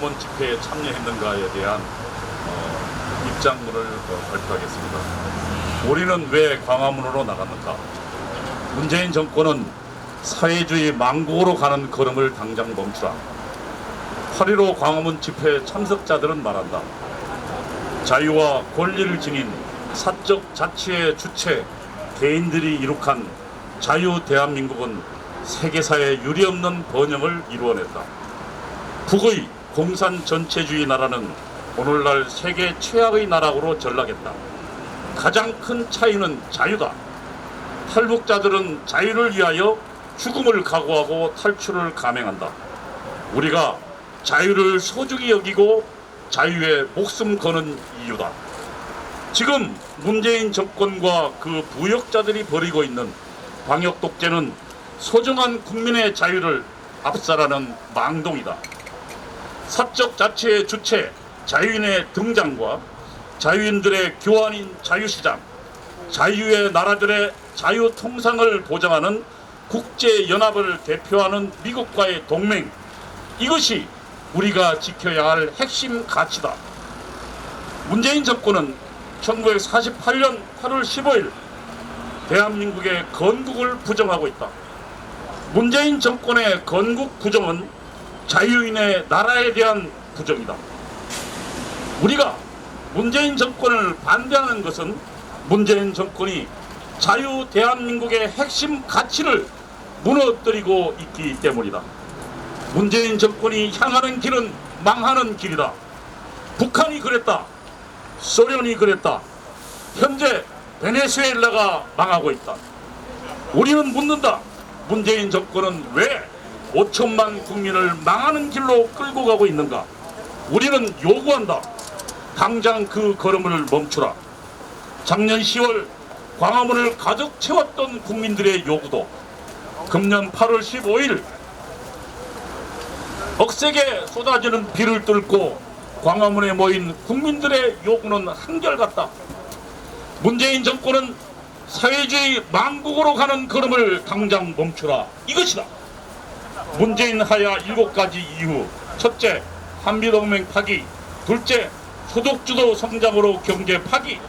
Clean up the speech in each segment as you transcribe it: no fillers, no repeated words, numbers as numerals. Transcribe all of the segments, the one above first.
광화문 집회에 참여했는가에 대한 입장문을 발표하겠습니다. 우리는 왜 광화문으로 나갔는가? 문재인 정권은 사회주의 망국으로 가는 걸음을 당장 멈추라. 8.15 광화문 집회 참석자들은 말한다. 자유와 권리를 지닌 사적 자치의 주체 개인들이 이룩한 자유 대한민국은 세계사에 유례없는 번영을 이루어냈다. 북의 공산 전체주의 나라는 오늘날 세계 최악의 나라로 전락했다. 가장 큰 차이는 자유다. 탈북자들은 자유를 위하여 죽음을 각오하고 탈출을 감행한다. 우리가 자유를 소중히 여기고 자유에 목숨 거는 이유다. 지금 문재인 정권과 그 부역자들이 벌이고 있는 방역 독재는 소중한 국민의 자유를 압살하는 망동이다. 사적 자치의 주체 자유인의 등장과 자유인들의 교환인 자유시장, 자유의 나라들의 자유통상을 보장하는 국제연합을 대표하는 미국과의 동맹, 이것이 우리가 지켜야 할 핵심 가치다. 문재인 정권은 1948년 8월 15일 대한민국의 건국을 부정하고 있다. 문재인 정권의 건국 부정은 자유인의 나라에 대한 부정이다. 우리가 문재인 정권을 반대하는 것은 문재인 정권이 자유 대한민국의 핵심 가치를 무너뜨리고 있기 때문이다. 문재인 정권이 향하는 길은 망하는 길이다. 북한이 그랬다. 소련이 그랬다. 현재 베네수엘라가 망하고 있다. 우리는 묻는다. 문재인 정권은 왜 5천만 국민을 망하는 길로 끌고 가고 있는가? 우리는 요구한다. 당장 그 걸음을 멈추라. 작년 10월 광화문을 가득 채웠던 국민들의 요구도 금년 8월 15일 억세게 쏟아지는 비를 뚫고 광화문에 모인 국민들의 요구는 한결같다. 문재인 정권은 사회주의 망국으로 가는 걸음을 당장 멈추라. 이것이다. 문재인 하야 7가지 이유. 첫째, 한미동맹 파기. 둘째, 소득주도 성장으로 경제 파기.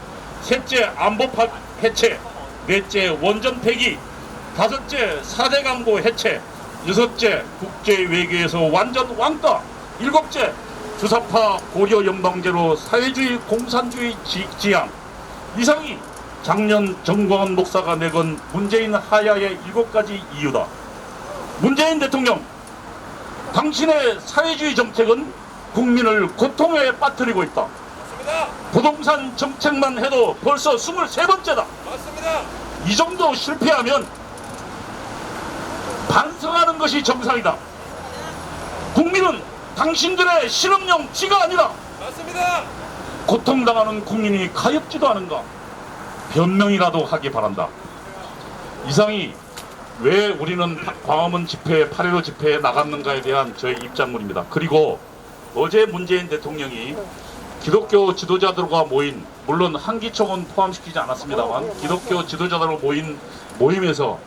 셋째, 안보 해체. 넷째, 원전 폐기. 다섯째, 4대 강도 해체. 여섯째, 국제 외교에서 완전 왕따. 일곱째, 주사파 고려 연방제로 사회주의 공산주의 지향. 이상이 작년 정광훈 목사가 내건 문재인 하야의 7가지 이유다. 문재인 대통령, 당신의 사회주의 정책은 국민을 고통에 빠뜨리고 있다. 맞습니다. 부동산 정책만 해도 벌써 23번째다. 맞습니다. 이 정도 실패하면 반성하는 것이 정상이다. 국민은 당신들의 실험용 쥐가 아니라 맞습니다. 고통당하는 국민이 가엾지도 않은가? 변명이라도 하기 바란다. 이상이 왜 우리는 광화문 집회, 8.15 집회에 나갔는가에 대한 저의 입장문입니다. 그리고 어제 문재인 대통령이 기독교 지도자들과 모인, 물론 한기총은 포함시키지 않았습니다만 기독교 지도자들과 모인 모임에서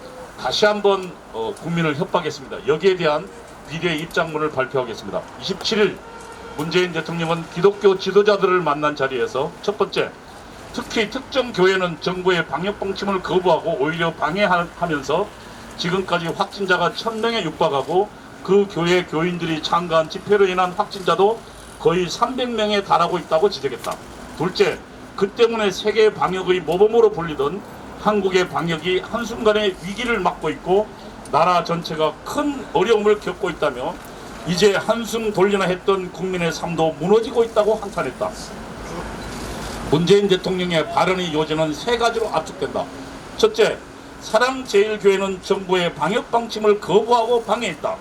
다시 한번 국민을 협박했습니다. 여기에 대한 비례 입장문을 발표하겠습니다. 27일 문재인 대통령은 기독교 지도자들을 만난 자리에서 첫 번째, 특히 특정 교회는 정부의 방역 방침을 거부하고 오히려 방해하면서 지금까지 확진자가 1000명에 육박하고 그 교회 교인들이 참가한 집회로 인한 확진자도 거의 300명에 달하고 있다고 지적했다. 둘째, 그 때문에 세계 방역의 모범으로 불리던 한국의 방역이 한순간에 위기를 맞고 있고 나라 전체가 큰 어려움을 겪고 있다며 이제 한숨 돌리나 했던 국민의 삶도 무너지고 있다고 한탄했다. 문재인 대통령의 발언의 요지는 3가지로 압축된다. 첫째, 사랑제일교회는 정부의 방역 방침을 거부하고 방해했다.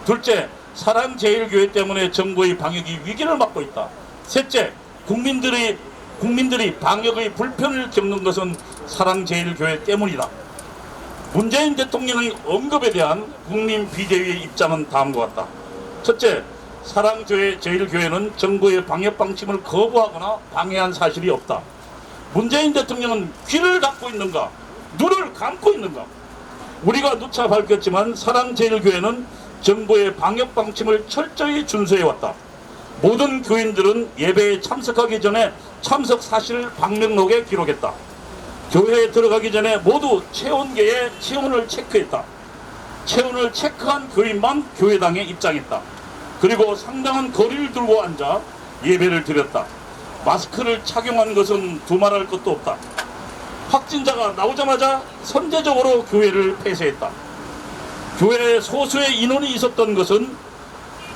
둘째, 사랑제일교회 때문에 정부의 방역이 위기를 맞고 있다. 셋째, 국민들이 방역의 불편을 겪는 것은 사랑제일교회 때문이다. 문재인 대통령의 언급에 대한 국민 비대위의 입장은 다음과 같다. 첫째, 사랑제일교회는 정부의 방역 방침을 거부하거나 방해한 사실이 없다. 문재인 대통령은 귀를 닫고 있는가? 눈을 감고 있는가? 우리가 누차 밝혔지만 사랑제일교회는 정부의 방역 방침을 철저히 준수해왔다. 모든 교인들은 예배에 참석하기 전에 참석 사실을 방명록에 기록했다. 교회에 들어가기 전에 모두 체온계에 체온을 체크했다. 체온을 체크한 교인만 교회당에 입장했다. 그리고 상당한 거리를 두고 앉아 예배를 드렸다. 마스크를 착용한 것은 두말할 것도 없다. 확진자가 나오자마자 선제적으로 교회를 폐쇄했다. 교회에 소수의 인원이 있었던 것은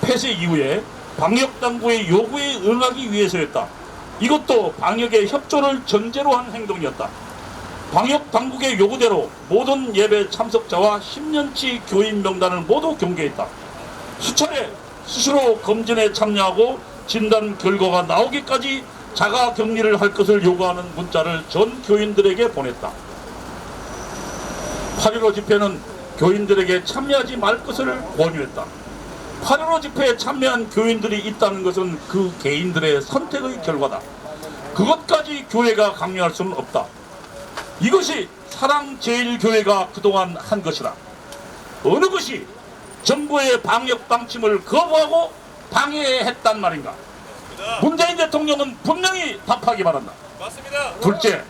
폐쇄 이후에 방역당국의 요구에 응하기 위해서였다. 이것도 방역의 협조를 전제로 한 행동이었다. 방역당국의 요구대로 모든 예배 참석자와 10년치 교인 명단을 모두 공개했다. 수차례 스스로 검진에 참여하고 진단 결과가 나오기까지 자가 격리를 할 것을 요구하는 문자를 전 교인들에게 보냈다. 8.15 집회는 교인들에게 참여하지 말 것을 권유했다. 8.15 집회에 참여한 교인들이 있다는 것은 그 개인들의 선택의 결과다. 그것까지 교회가 강요할 수는 없다. 이것이 사랑제일교회가 그동안 한 것이다. 어느 것이 정부의 방역 방침을 거부하고 방해했단 말인가? 문재인 대통령은 분명히 답하기 바란다. 맞습니다. 둘째,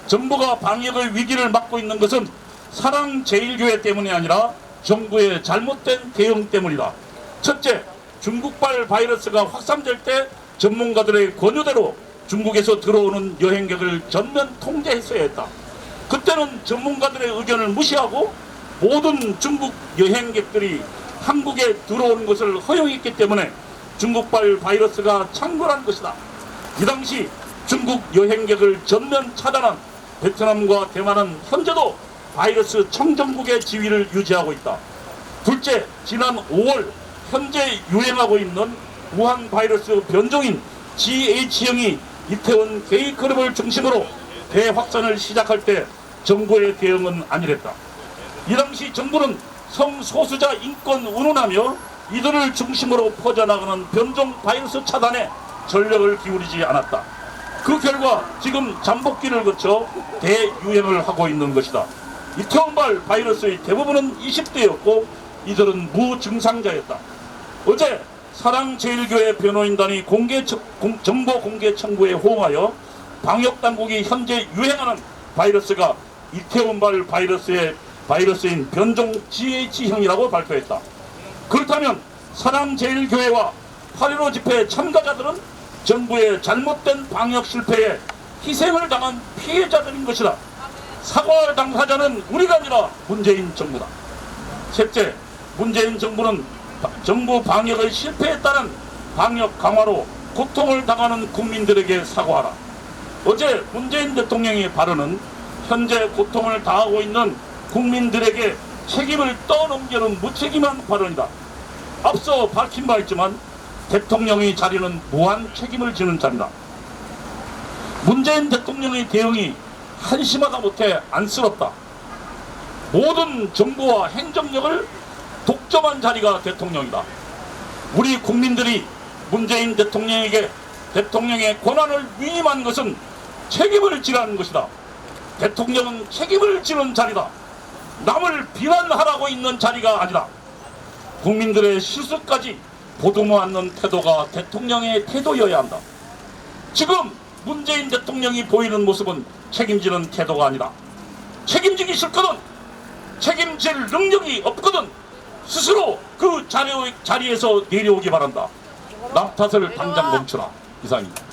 정부가 방역의 위기를 막고 있는 것은 사랑제일교회 때문이 아니라 정부의 잘못된 대응 때문이다. 첫째, 중국발 바이러스가 확산될 때 전문가들의 권유대로 중국에서 들어오는 여행객을 전면 통제했어야 했다. 그때는 전문가들의 의견을 무시하고 모든 중국 여행객들이 한국에 들어오는 것을 허용했기 때문에 중국발 바이러스가 창궐한 것이다. 이 당시 중국 여행객을 전면 차단한 베트남과 대만은 현재도 바이러스 청정국의 지위를 유지하고 있다. 둘째, 지난 5월 현재 유행하고 있는 우한 바이러스 변종인 GH형이 이태원 게이클럽을 중심으로 대확산을 시작할 때 정부의 대응은 안일했다. 이 당시 정부는 성소수자 인권 운운하며 이들을 중심으로 퍼져나가는 변종 바이러스 차단에 전력을 기울이지 않았다. 그 결과 지금 잠복기를 거쳐 대유행을 하고 있는 것이다. 이태원발 바이러스의 대부분은 20대였고 이들은 무증상자였다. 어제 사랑제일교회 변호인단이 정보 공개 청구에 호응하여 방역당국이 현재 유행하는 바이러스가 이태원발 바이러스인 변종 GH형이라고 발표했다. 그렇다면 사랑제일교회와 8.15 집회 참가자들은 정부의 잘못된 방역 실패에 희생을 당한 피해자들인 것이다. 사과 당사자는 우리가 아니라 문재인 정부다. 셋째, 문재인 정부는 정부 방역의 실패에 따른 방역 강화로 고통을 당하는 국민들에게 사과하라. 어제 문재인 대통령의 발언은 현재 고통을 당하고 있는 국민들에게 책임을 떠넘기는 무책임한 발언이다. 앞서 밝힌 바 있지만 대통령의 자리는 무한 책임을 지는 자리다. 문재인 대통령의 대응이 한심하다 못해 안쓰럽다. 모든 정부와 행정력을 독점한 자리가 대통령이다. 우리 국민들이 문재인 대통령에게 대통령의 권한을 위임한 것은 책임을 지라는 것이다. 대통령은 책임을 지는 자리다. 남을 비난하라고 있는 자리가 아니라 국민들의 실수까지 보듬어 안는 태도가 대통령의 태도여야 한다. 지금 문재인 대통령이 보이는 모습은 책임지는 태도가 아니라 책임지기 싫거든, 책임질 능력이 없거든 스스로 그 자리에서 내려오기 바란다. 남 탓을 당장 멈춰라. 이상입니다.